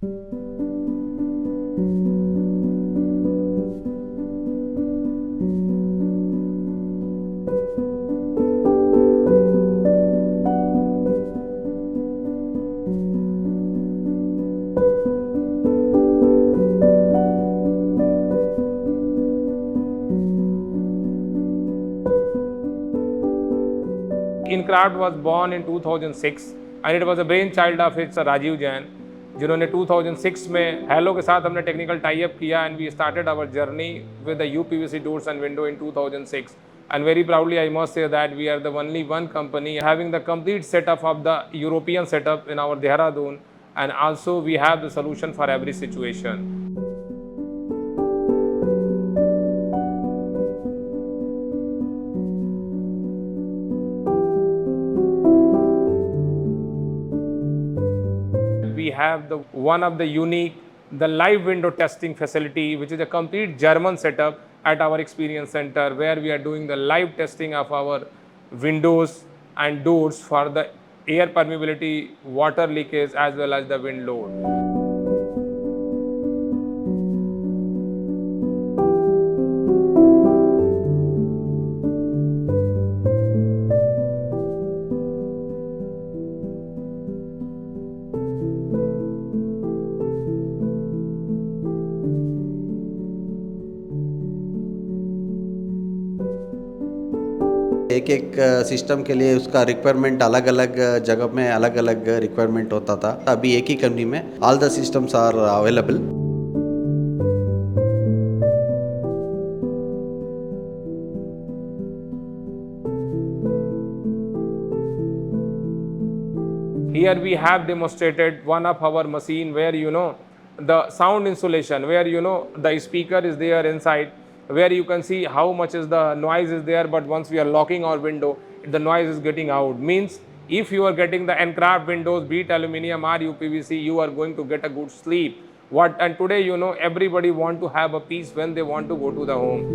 InCraft was born in 2006 and it was a brainchild of its Rajiv Jain, जिन्होंने 2006 में hello के साथ हमने टेक्निकल टाई अप किया and we started our journey with the UPVC doors and window in 2006. And very proudly, I must say that we are the only one company having the complete setup of the European setup in our Dehradun, and also we have the solution for every situation. We have the one of the unique, the live window testing facility, which is a complete German setup at our experience center, where we are doing the live testing of our windows and doors for the air permeability, water leakage, as well as the wind load. एक एक system के लिए उसका requirement अलग अलग जगह में अलग अलग रिक्वायरमेंट होता था. अभी एक ही कंपनी में all the systems are available. Here we have demonstrated one of our machine where the sound insulation, where the speaker is there inside, where you can see how much is the noise is there, but once we are locking our window, the noise is getting out. Means if you are getting the EnCraft windows, be it aluminium or UPVC, you are going to get a good sleep. And today everybody want to have a peace when they want to go to the home.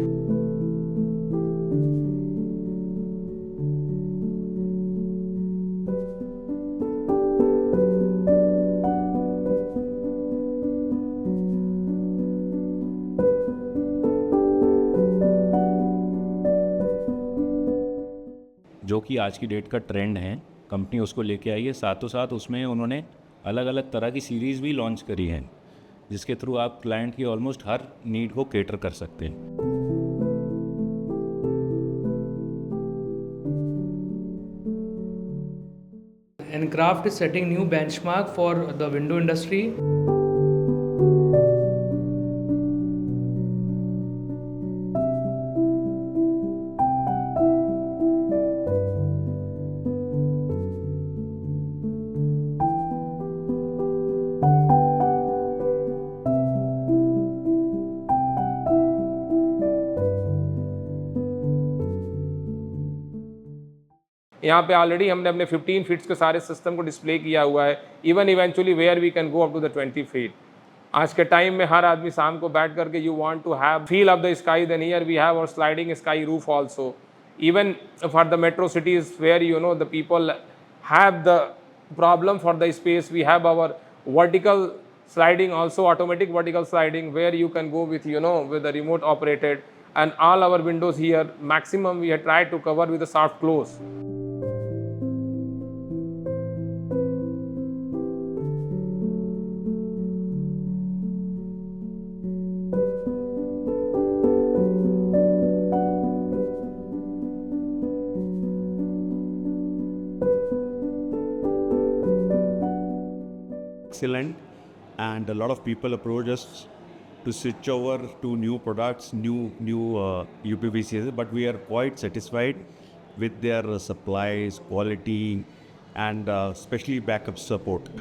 जो कि आज की date का trend है, company उसको लेके आई है. साथों साथ उसमें उन्होंने अलग अलग तरह की सीरीज़ भी लॉन्च करी है, जिसके थ्रू आप क्लाइंट की ऑलमोस्ट हर नीड को केटर कर सकते हैं. EnCraft is setting new benchmark for the window industry. यहाँ पे ऑलरेडी हमने अपने 15 फीट्स के सारे सिस्टम को डिस्प्ले किया हुआ है. Even eventually where we can go up to the 20 feet. आज के टाइम में हर आदमी शाम को बैठ करके you want to have feel of the sky, then here we have our sliding sky roof also. Even for the metro cities where the people have the problem for the space, we have our vertical sliding also, automatic vertical sliding, where you can go with with the remote operated, and all our windows here maximum we have tried to cover with a soft close. Excellent, and a lot of people approach us to switch over to new products, new UPVCs, but we are quite satisfied with their supplies, quality, and especially backup support.